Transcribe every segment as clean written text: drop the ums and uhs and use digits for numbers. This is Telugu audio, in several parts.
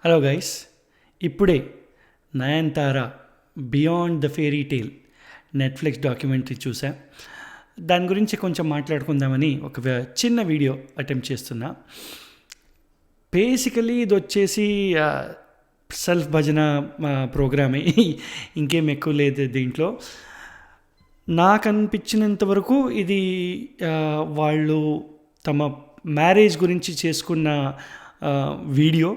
హలో గైస్, ఇప్పుడే Nayanthara beyond the fairy tale Netflix documentary చూసా. దాని గురించి కొంచెం మాట్లాడుకుందామని ఒక చిన్న వీడియో అటెంప్ట్ చేస్తున్నా. బేసికలీ ఇది వచ్చేసి సెల్ఫ్ భజన ప్రోగ్రామే, ఇంకేం ఎక్కువ లేదు దీంట్లో. నాకు అనిపించినంత వరకు ఇది వాళ్ళు తమ మ్యారేజ్ గురించి చేసుకున్న video,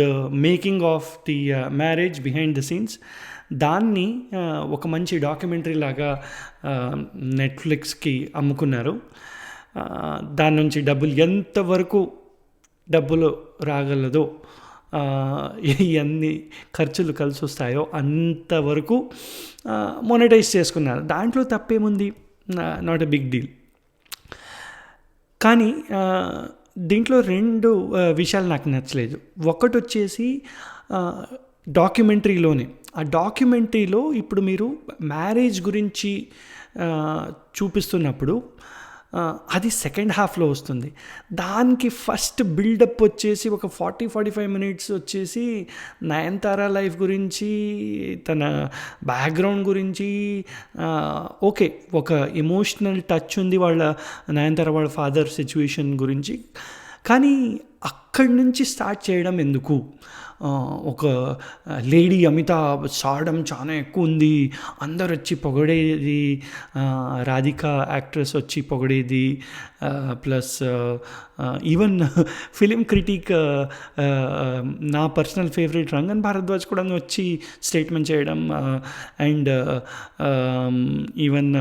the making of the marriage behind the scenes, దాన్ని ఒక మంచి డాక్యుమెంటరీ లాగా నెట్ఫ్లిక్స్కి అమ్ముకున్నారు. దాని నుంచి ఎంతవరకు డబ్బులు రాగలదో, ఎన్ని ఖర్చులు కలిసి వస్తాయో అంతవరకు మొనిటైజ్ చేసుకున్నారు. దాంట్లో తప్పేముంది, నాట్ ఎ బిగ్ డీల్. కానీ దీంట్లో రెండు విషయాలు నాకు నచ్చలేదు. ఒకటి వచ్చేసి డాక్యుమెంటరీలోనే, ఆ డాక్యుమెంటరీలో ఇప్పుడు మీరు మ్యారేజ్ గురించి చూపిస్తున్నప్పుడు అది సెకండ్ హాఫ్లో వస్తుంది. దానికి ఫస్ట్ బిల్డప్ వచ్చేసి ఒక 40-45 మినిట్స్ వచ్చేసి నయనతార లైఫ్ గురించి, తన బ్యాక్గ్రౌండ్ గురించి, ఓకే ఒక ఎమోషనల్ టచ్ ఉంది వాళ్ళ నయనతార వాళ్ళ ఫాదర్ సిచ్యువేషన్ గురించి. కానీ అక్కడి నుంచి స్టార్ట్ చేయడం ఎందుకు? ఒక లేడీ అమితాబ్ సాడమ్ చాలా ఎక్కువ ఉంది, అందరు వచ్చి పొగడేది, రాధిక యాక్ట్రెస్ వచ్చి పొగడేది, ప్లస్ ఈవెన్ ఫిలిం క్రిటిక్ నా పర్సనల్ ఫేవరెట్ రంగన్ భారద్వాజ్ కూడా వచ్చి స్టేట్మెంట్ చేయడం, అండ్ ఈవెన్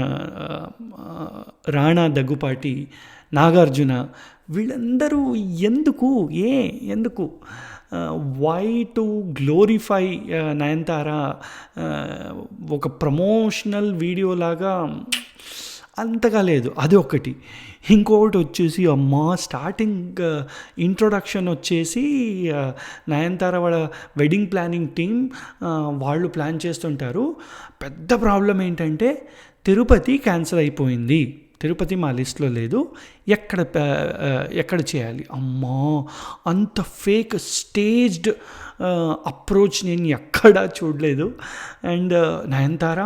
రాణా దగ్గుపాటి, నాగార్జున, వీళ్ళందరూ ఎందుకు వై టు గ్లోరిఫై నయనతార ఒక ప్రమోషనల్ వీడియో లాగా అంతగా లేదు. అది ఒకటి. ఇంకొకటి వచ్చేసి స్టార్టింగ్ ఇంట్రొడక్షన్ వచ్చేసి నయనతార వాళ్ళ వెడ్డింగ్ ప్లానింగ్ టీమ్ వాళ్ళు ప్లాన్ చేస్తుంటారు. పెద్ద ప్రాబ్లం ఏంటంటే తిరుపతి క్యాన్సిల్ అయిపోయింది, తిరుపతి మా లిస్ట్లో లేదు, ఎక్కడ చేయాలి? అంత ఫేక్ స్టేజ్డ్ అప్రోచ్ నేను ఎక్కడా చూడలేదు. అండ్ నయనతార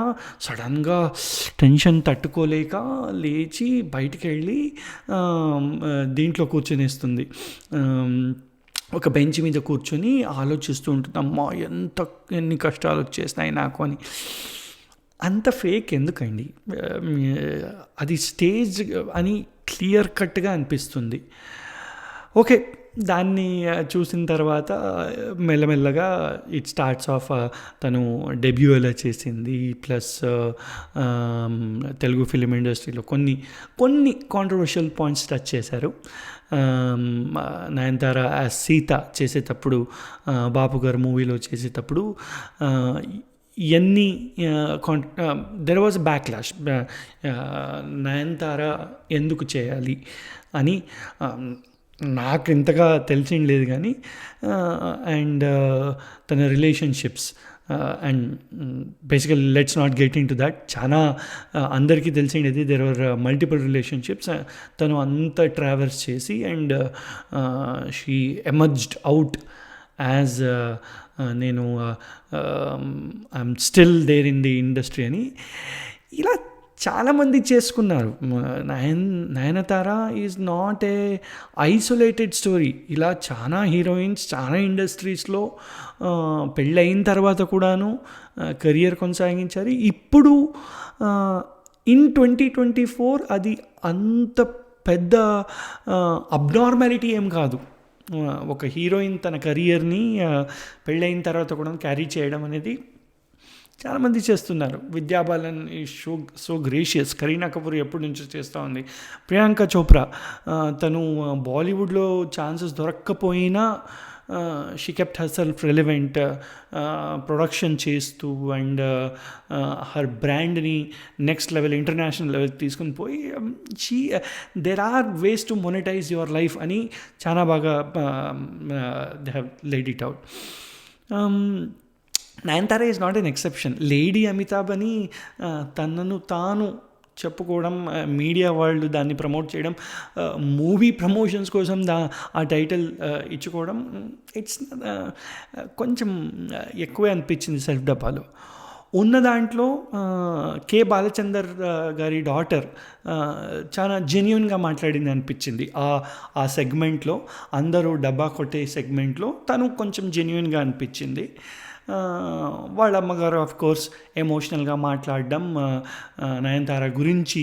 సడన్గా టెన్షన్ తట్టుకోలేక లేచి బయటికి వెళ్ళి దీంట్లో కూర్చొనేస్తుంది, ఒక బెంచ్ మీద కూర్చొని ఆలోచిస్తూ ఉంటుంది, ఎన్ని కష్టాలు వచ్చేసినాయి నాకు అని. అంత ఫేక్ ఎందుకండి? అది స్టేజ్ అని క్లియర్ కట్గా అనిపిస్తుంది. ఓకే, దాన్ని చూసిన తర్వాత మెల్లమెల్లగా ఇట్ స్టార్ట్స్ ఆఫ్ తను డెబ్యూ ఎలా చేసింది, ప్లస్ తెలుగు ఫిలిం ఇండస్ట్రీలో కొన్ని కాంట్రవర్షియల్ పాయింట్స్ టచ్ చేశారు. నయనతార యాజ్ సీత చేసేటప్పుడు, బాపు గారు మూవీలో చేసేటప్పుడు దెర్ వాజ్ బ్యాక్లాష్, నయనతార ఎందుకు చేయాలి అని నాకు ఇంతగా తెలిసిండలేదు. కానీ అండ్ తన relationships, and basical let's not get into that. చాలా అందరికీ తెలిసిండేది, దెర్ ఆర్ మల్టిపుల్ రిలేషన్షిప్స్. తను అంత ట్రావెల్స్ చేసి and she emerged out as నేను I'm still there in the industry అని ఇలా చాలామంది చేసుకున్నారు. Nayanthara is not a isolated story. ఇలా చాలా హీరోయిన్స్ చాలా ఇండస్ట్రీస్లో పెళ్ళయిన తర్వాత కూడాను కెరియర్ కొనసాగించారు. ఇప్పుడు ఇన్ 2024 అది అంత పెద్ద అబ్నార్మాలిటీ ఏం కాదు. ఒక హీరోయిన్ తన కెరియర్ని పెళ్ళయిన తర్వాత కూడా క్యారీ చేయడం అనేది చాలామంది చేస్తున్నారు. Vidya Balan is so gracious. Kareena Kapoor ఎప్పటి నుంచో చేస్తూ ఉంది. ప్రియాంక చోప్రా తను బాలీవుడ్లో ఛాన్సెస్ దొరక్కపోయినా she kept herself relevant, production చేస్తూ అండ్ హర్ బ్రాండ్ని నెక్స్ట్ లెవెల్, ఇంటర్నేషనల్ లెవెల్ తీసుకుని పోయి there are ways to monetize your life అని చాలా బాగా they have laid it out. Nayanthara is not an exception. Lady Amitabh అని తనను తాను చెప్పుకోవడం, మీడియా వాళ్ళు దాన్ని ప్రమోట్ చేయడం, మూవీ ప్రమోషన్స్ కోసం ఆ టైటిల్ ఇచ్చుకోవడం, ఇట్స్ కొంచెం ఎక్కువే అనిపించింది సెల్ఫ్ డబ్బాలో. ఉన్న దాంట్లో కే బాలచందర్ గారి డాటర్ చాలా జెన్యూన్గా మాట్లాడింది అనిపించింది. ఆ సెగ్మెంట్లో, అందరూ డబ్బా కొట్టే సెగ్మెంట్లో తను కొంచెం జెన్యూన్గా అనిపించింది. వాళ్ళ అమ్మగారు ఆఫ్ కోర్స్ ఎమోషనల్గా మాట్లాడడం, నయనతార గురించి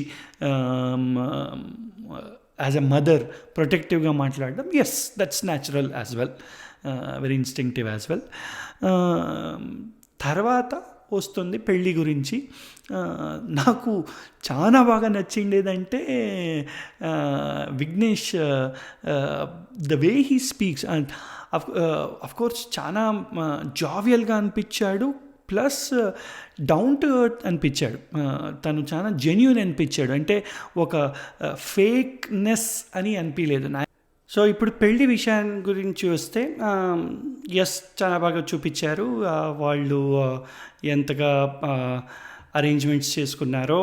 యాజ్ ఎ మదర్ ప్రొటెక్టివ్గా మాట్లాడడం, yes that's natural as well, very instinctive as well. తర్వాత వస్తుంది పెళ్ళి గురించి. నాకు చాలా బాగా నచ్చిండేదంటే Vignesh, the way he speaks. And of course చాలా జావియల్గా అనిపించాడు, ప్లస్ డౌన్ టు ఎర్త్ అనిపించాడు. తను చాలా జెన్యూన్ అనిపించాడు, అంటే ఒక ఫేక్నెస్ అని అనిపించలేదు. సో ఇప్పుడు పెళ్లి విషయం గురించి వస్తే, ఎస్ చాలా బాగా చూపించారు. వాళ్ళు ఎంతగా అరేంజ్మెంట్స్ చేసుకున్నారో,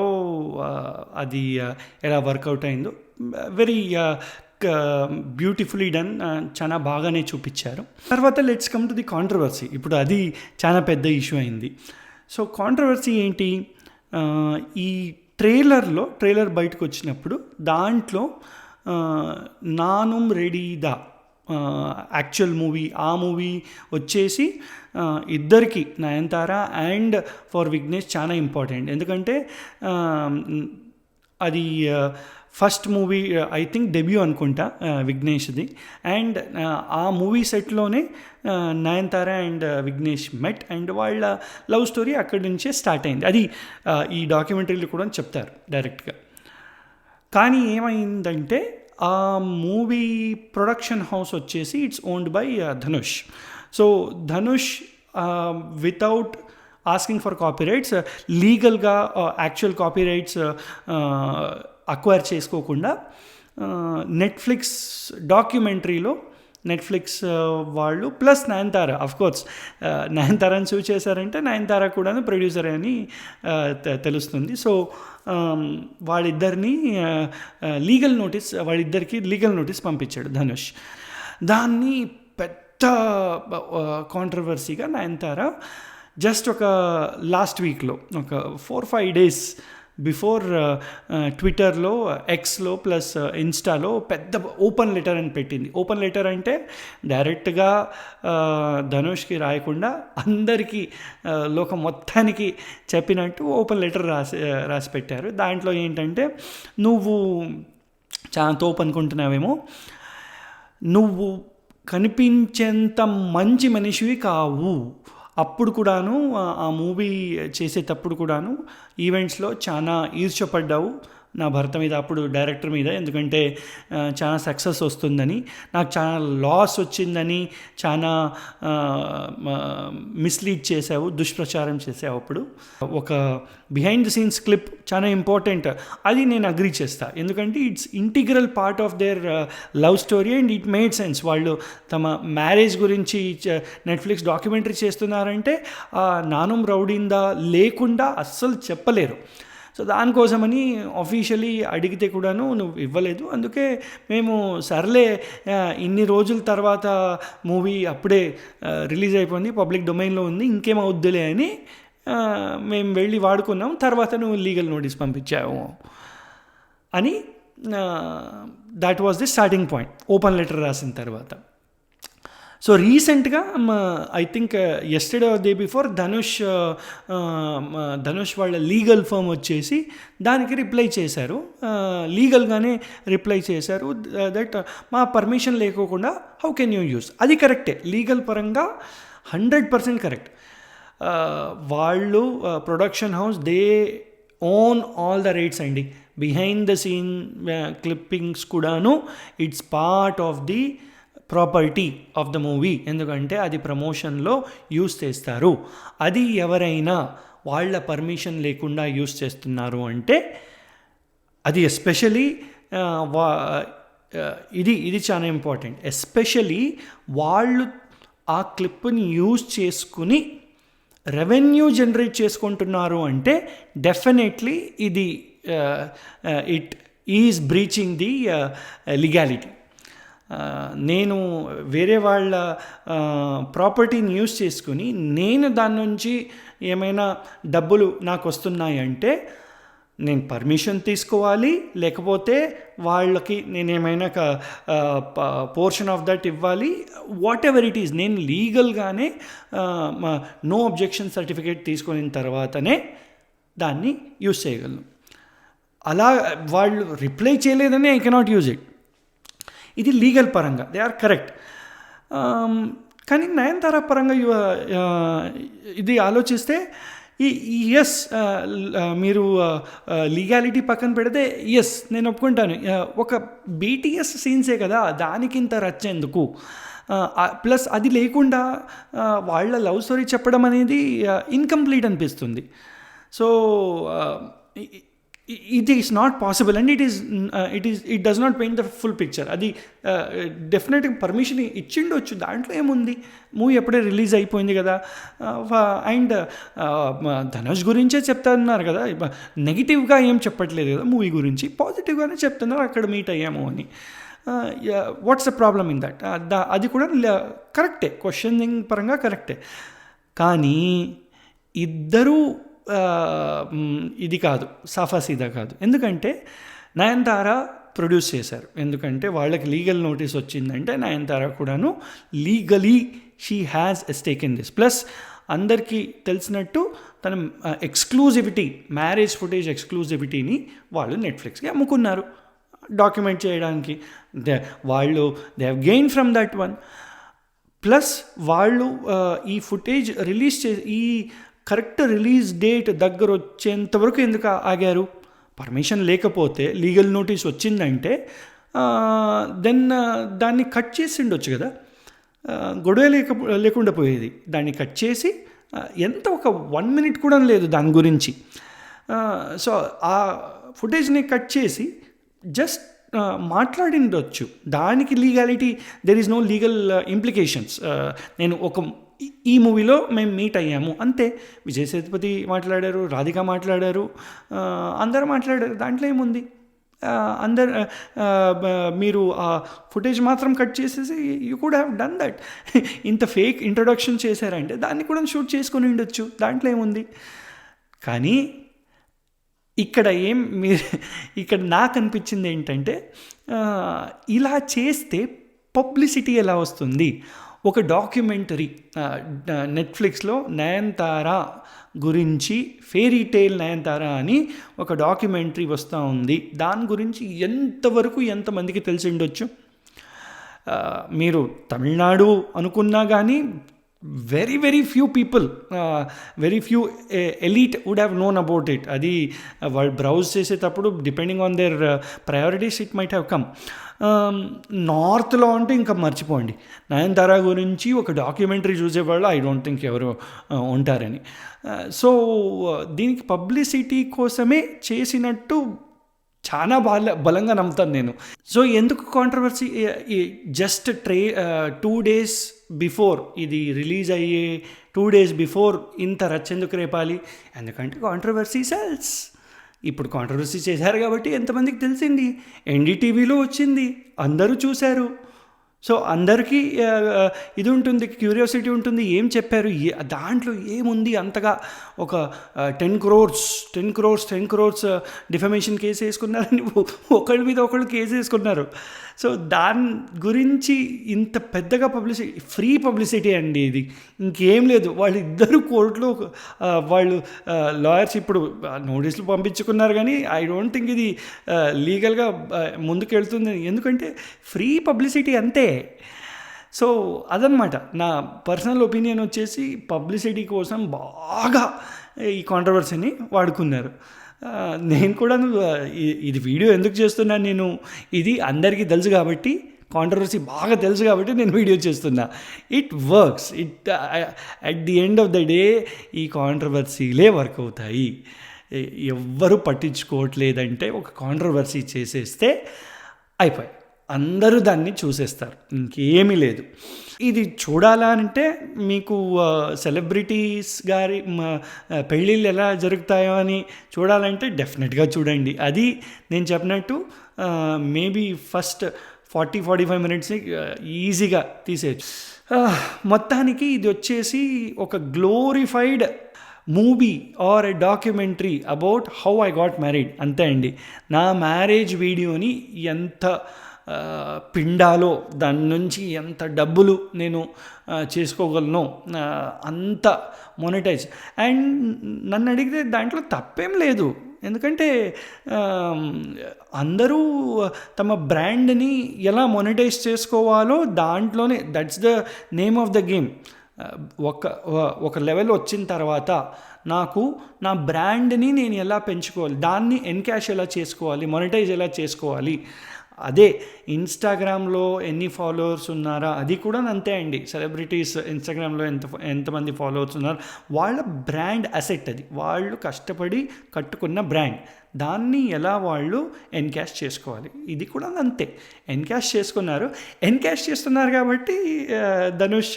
అది ఎలా వర్కౌట్ అయిందో, వెరీ బ్యూటిఫుల్లీ డన్, చాలా బాగానే చూపించారు. తర్వాత let's come to the controversy. ఇప్పుడు అది చాలా పెద్ద ఇష్యూ అయింది. సో కాంట్రవర్సీ ఏంటి? ఈ ట్రైలర్ బయటకు వచ్చినప్పుడు దాంట్లో నానుమ్ రెడీదా యాక్చువల్ మూవీ, ఆ మూవీ వచ్చేసి ఇద్దరికి, నయనతార అండ్ ఫర్ విఘ్నేష్ చాలా ఇంపార్టెంట్. ఎందుకంటే అది first movie, I think debut అనుకుంటా విఘ్నేష్ది. అండ్ ఆ మూవీ సెట్లోనే Nayanthara and Vignesh met, and వాళ్ళ లవ్ స్టోరీ అక్కడి నుంచే స్టార్ట్ అయింది. అది ఈ డాక్యుమెంటరీలో కూడా చెప్తారు డైరెక్ట్గా. కానీ ఏమైందంటే ఆ మూవీ ప్రొడక్షన్ హౌస్ వచ్చేసి it's owned by Dhanush. So Dhanush without asking for copyrights, లీగల్గా యాక్చువల్ కాపీరైట్స్ అక్వైర్ చేసుకోకుండా నెట్ఫ్లిక్స్ డాక్యుమెంటరీలో, నెట్ఫ్లిక్స్ వాళ్ళు ప్లస్ నయనతార, అఫ్కోర్స్ నయనతారని సూ చేశారంటే నయనతార కూడా ప్రొడ్యూసర్ అని తెలుస్తుంది. సో వాళ్ళిద్దరికీ లీగల్ నోటీస్ పంపించాడు ధనుష్. దాన్ని పెద్ద కాంట్రవర్సీగా నయనతార జస్ట్ ఒక లాస్ట్ వీక్లో, ఒక 4-5 days బిఫోర్ ట్విట్టర్లో, ఎక్స్లో ప్లస్ ఇన్స్టాలో పెద్ద ఓపెన్ లెటర్ అని పెట్టింది. ఓపెన్ లెటర్ అంటే డైరెక్ట్గా ధనుష్కి రాయకుండా అందరికీ, లోకం మొత్తానికి చెప్పినట్టు ఓపెన్ లెటర్ రాసి పెట్టారు. దాంట్లో ఏంటంటే, నువ్వు చాలా తోపు అనుకుంటున్నావేమో, నువ్వు కనిపించేంత మంచి మనిషివి కావు. అప్పుడు కూడాను, ఆ మూవీ చేసేటప్పుడు కూడాను ఈవెంట్స్లో చాలా ఈర్ష్యపడ్డావు నా భర్త మీద, అప్పుడు డైరెక్టర్ మీద. ఎందుకంటే చాలా సక్సెస్ వస్తుందని, నాకు చాలా లాస్ వచ్చిందని చాలా మిస్లీడ్ చేసావు, దుష్ప్రచారం చేసావు. అప్పుడు ఒక బిహైండ్ ది సీన్స్ క్లిప్ చాలా ఇంపార్టెంట్, అది నేను అగ్రీ చేస్తా. ఎందుకంటే it's integral part of their love story and it made sense. వాళ్ళు తమ మ్యారేజ్ గురించి నెట్ఫ్లిక్స్ డాక్యుమెంటరీ చేస్తున్నారంటే నానుమ్ రౌడీందా లేకుండా అస్సలు చెప్పలేరు. సో దానికోసమని ఆఫీషియలీ అడిగితే కూడాను నువ్వు ఇవ్వలేదు. అందుకే మేము సర్లే, ఇన్ని రోజుల తర్వాత మూవీ అప్పుడే రిలీజ్ అయిపోయింది, పబ్లిక్ డొమైన్లో ఉంది, ఇంకేమవుద్దులే అని మేము వెళ్ళి వాడుకున్నాం. తర్వాత నువ్వు లీగల్ నోటీస్ పంపించావు అని, that was the starting point open letter రాసిన తర్వాత. సో రీసెంట్గా I think yesterday or day before Dhanush వాళ్ళ లీగల్ ఫర్మ్ వచ్చేసి దానికి రిప్లై చేశారు, లీగల్గానే రిప్లై చేశారు దట్ మా పర్మిషన్ లేకోకుండా హౌ కెన్ యూ యూస్. అది కరెక్టే, లీగల్ పరంగా 100% కరెక్ట్. వాళ్ళు production house, they own all the rights అండి. బిహైండ్ ద సీన్ క్లిప్పింగ్స్ కూడాను it's part of the property of the movie. ఎందుకంటే అది ప్రమోషన్లో యూస్ చేస్తారు. అది ఎవరైనా వాళ్ళ పర్మిషన్ లేకుండా యూస్ చేస్తున్నారు అంటే, అది ఎస్పెషలీ ఇది చాలా ఇంపార్టెంట్. ఎస్పెషలీ వాళ్ళు ఆ క్లిప్ని యూజ్ చేసుకుని రెవెన్యూ జనరేట్ చేసుకుంటున్నారు అంటే డెఫినెట్లీ ఇది it is breaching the legality. నేను వేరే వాళ్ళ ప్రాపర్టీని యూజ్ చేసుకుని నేను దాని నుంచి ఏమైనా డబ్బులు నాకు వస్తున్నాయంటే నేను పర్మిషన్ తీసుకోవాలి, లేకపోతే వాళ్ళకి నేను ఏమైనా పోర్షన్ ఆఫ్ దట్ ఇవ్వాలి. వాట్ ఎవర్ ఇట్ ఈస్, నేను లీగల్గానే నో అబ్జెక్షన్ సర్టిఫికేట్ తీసుకున్న తర్వాతనే దాన్ని యూజ్ చేయగలను. అలా వాళ్ళు రిప్లై చేయలేదని ఐ కెనాట్ యూజ్ ఇట్. ఇది లీగల్ పరంగా దే ఆర్ కరెక్ట్. కానీ నయనతార పరంగా ఇది ఆలోచిస్తే ఎస్, మీరు లీగాలిటీ పక్కన పెడితే ఎస్ నేను ఒప్పుకుంటాను. ఒక బీటీఎస్ సీన్సే కదా, దానికింత రచ్చేందుకు. ప్లస్ అది లేకుండా వాళ్ళ లవ్ స్టోరీ చెప్పడం అనేది ఇన్కంప్లీట్ అనిపిస్తుంది. So it is not possible and it does not paint the full picture. అది డెఫినెట్గా పర్మిషన్ ఇచ్చిండొచ్చు, దాంట్లో ఏముంది, మూవీ ఎప్పుడే రిలీజ్ అయిపోయింది కదా. అండ్ ధనుష్ గురించే చెప్తున్నారు కదా, నెగిటివ్గా ఏం చెప్పట్లేదు కదా మూవీ గురించి, పాజిటివ్గానే చెప్తున్నారు అక్కడ మీట్ అయ్యాము అని. What's the problem in that? అది కూడా కరెక్టే, క్వశ్చనింగ్ పరంగా కరెక్టే. కానీ ఇద్దరూ ఇది కాదు, సాఫాసీదా కాదు. ఎందుకంటే నయనతార ప్రొడ్యూస్ చేశారు, ఎందుకంటే వాళ్ళకి లీగల్ నోటీస్ వచ్చిందంటే నయనతార కూడాను legally she has a stake in this. Plus అందరికీ తెలిసినట్టు తన ఎక్స్క్లూజివిటీ, మ్యారేజ్ ఫుటేజ్ ఎక్స్క్లూజివిటీని వాళ్ళు నెట్ఫ్లిక్స్కి అమ్ముకున్నారు డాక్యుమెంట్ చేయడానికి. They have gain from that one. Plus వాళ్ళు ఈ ఫుటేజ్ రిలీజ్ ఈ కరెక్ట్ రిలీజ్ డేట్ దగ్గర వచ్చేంతవరకు ఎందుకు ఆగారు? పర్మిషన్ లేకపోతే, లీగల్ నోటీస్ వచ్చిందంటే దెన్ దాన్ని కట్ చేసి ఉండొచ్చు కదా, గొడవ లేకుండా పోయేది. దాన్ని కట్ చేసి ఎంత ఒక 1 minute కూడా లేదు దాని గురించి. సో ఆ ఫుటేజ్ని కట్ చేసి జస్ట్ మాట్లాడిండొచ్చు. దానికి legality, there is no legal implications. నేను ఈ మూవీలో మేము మీట్ అయ్యాము అంతే. విజయ్ సేతుపతి మాట్లాడారు, రాధిక మాట్లాడారు, అందరూ మాట్లాడారు, దాంట్లో ఏముంది? మీరు ఆ ఫుటేజ్ మాత్రం కట్ చేసేసి you could have done that. ఇంత ఫేక్ ఇంట్రొడక్షన్ చేశారంటే దాన్ని కూడా షూట్ చేసుకొని ఉండొచ్చు, దాంట్లో ఏముంది? కానీ ఇక్కడ నాకు అనిపించింది ఏంటంటే, ఇలా చేస్తే పబ్లిసిటీ ఎలా వస్తుంది? ఒక డాక్యుమెంటరీ నెట్ఫ్లిక్స్లో నయనతార గురించి, ఫెయిరీ టేల్ నయనతార అని ఒక డాక్యుమెంటరీ వస్తూ ఉంది. దాని గురించి ఎంతమందికి తెలిసి ఉండొచ్చు? మీరు తమిళనాడు అనుకున్నా కానీ very very few people, very few elite would have known about it. అది వాళ్ళు బ్రౌజ్ చేసేటప్పుడు depending on their priorities it might have come. నార్త్లో అంటే ఇంకా మర్చిపోండి, నయనతార గురించి ఒక డాక్యుమెంటరీ చూసేవాళ్ళు ఐ డోంట్ థింక్ ఎవరు ఉంటారని. సో దీనికి పబ్లిసిటీ కోసమే చేసినట్టు చాలా బలంగా నమ్ముతాను నేను. సో ఎందుకు కాంట్రవర్సీ? జస్ట్ 2 days బిఫోర్, ఇది రిలీజ్ అయ్యే 2 days బిఫోర్ ఇంత రచ్చెందుకు రేపాలి? ఎందుకంటే కాంట్రవర్సీ సెల్స్. ఇప్పుడు కాంట్రవర్సీ చేశారు కాబట్టి ఎంతమందికి తెలిసింది, ఎన్డీటీవీలో వచ్చింది, అందరూ చూశారు. సో అందరికీ ఇది ఉంటుంది, క్యూరియాసిటీ ఉంటుంది, ఏం చెప్పారు, దాంట్లో ఏముంది అంతగా. ఒక 10 crores డిఫమేషన్ కేసు వేసుకున్నారని ఒకళ్ళ మీద ఒకళ్ళు కేసు వేసుకున్నారు. సో దాని గురించి ఇంత పెద్దగా పబ్లిసిటీ, ఫ్రీ పబ్లిసిటీ అండి ఇది, ఇంకేం లేదు. వాళ్ళిద్దరూ కోర్టులో వాళ్ళు లాయర్స్ ఇప్పుడు నోటీసులు పంపించుకున్నారు, కానీ ఐ డోంట్ థింక్ ఇది లీగల్గా ముందుకెళ్తుంది, ఎందుకంటే ఫ్రీ పబ్లిసిటీ అంతే. సో అదనమాట నా పర్సనల్ ఒపీనియన్ వచ్చేసి, పబ్లిసిటీ కోసం బాగా ఈ కాంట్రవర్సీని వాడుకున్నారు. నేను కూడా ఇది వీడియో ఎందుకు చేస్తున్నాను, నేను ఇది అందరికీ తెలుసు కాబట్టి, కాంట్రవర్సీ బాగా తెలుసు కాబట్టి నేను వీడియో చేస్తున్నా. It works. At the end of the day ఈ కాంట్రవర్సీలే వర్క్ అవుతాయి. ఎవ్వరూ పట్టించుకోవట్లేదంటే ఒక కాంట్రవర్సీ చేసేస్తే అయిపోయి, అందరూ దాన్ని చూసేస్తారు, ఇంకేమీ లేదు. ఇది చూడాలంటే మీకు సెలబ్రిటీస్ గారి పెళ్ళిళ్ళు ఎలా జరుగుతాయో అని చూడాలంటే డెఫినెట్గా చూడండి. అది నేను చెప్పినట్టు మేబీ ఫస్ట్ 40-45 మినిట్స్ని ఈజీగా తీసేయచ్చు. మొత్తానికి ఇది వచ్చేసి ఒక glorified movie or a documentary about how I got married, అంతే అండి. నా మ్యారేజ్ వీడియోని ఎంత పిండాలో, దాని నుంచి ఎంత డబ్బులు నేను చేసుకోగలను, అంత మొనిటైజ్. అండ్ నన్ను అడిగితే దాంట్లో తప్పేం లేదు, ఎందుకంటే అందరూ తమ బ్రాండ్ని ఎలా మొనిటైజ్ చేసుకోవాలో దాంట్లోనే, that's the name of the game. ఒక లెవెల్ వచ్చిన తర్వాత నాకు నా బ్రాండ్ని నేను ఎలా పెంచుకోవాలి, దాన్ని ఎన్కాష్ ఎలా చేసుకోవాలి, మొనిటైజ్ ఎలా చేసుకోవాలి. అదే ఇన్స్టాగ్రామ్లో ఎన్ని ఫాలోవర్స్ ఉన్నారా, అది కూడా అంతే అండి. సెలబ్రిటీస్ ఇన్స్టాగ్రామ్లో ఎంతమంది ఫాలోవర్స్ ఉన్నారు, వాళ్ళ బ్రాండ్ అసెట్ అది, వాళ్ళు కష్టపడి కట్టుకున్న బ్రాండ్, దాన్ని ఎలా వాళ్ళు ఎన్కాష్ చేసుకోవాలి. ఇది కూడా అంతే, ఎన్కాష్ చేస్తున్నారు కాబట్టి ధనుష్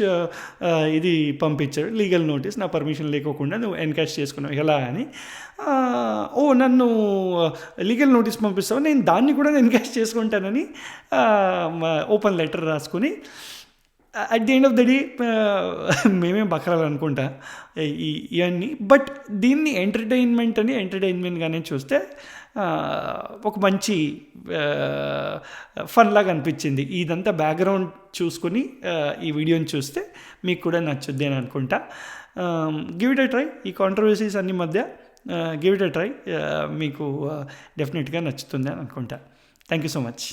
ఇది పంపించాడు, లీగల్ నోటీస్, నా పర్మిషన్ లేకోకుండా నువ్వు ఎన్కాష్ చేసుకున్నావు ఎలా అని. నన్ను లీగల్ నోటీస్ పంపిస్తావు, నేను దాన్ని కూడా ఎన్కాష్ చేసుకుంటానని ఓపెన్ లెటర్ రాసుకుని at the end of the day మేమేం బకరాలు అనుకుంటా ఇవన్నీ. బట్ దీన్ని ఎంటర్టైన్మెంట్గానే చూస్తే ఒక మంచి ఫన్ లాగా అనిపించింది. ఇదంతా బ్యాక్గ్రౌండ్ చూసుకొని ఈ వీడియోని చూస్తే మీకు కూడా నచ్చుద్ది అని అనుకుంటా. Give it a try. ఈ కాంట్రవర్సీస్ అన్ని మధ్య గివ్ ఇట్ ఎ ట్రై, మీకు డెఫినెట్గా నచ్చుతుంది అని అనుకుంటా. Thank you so much.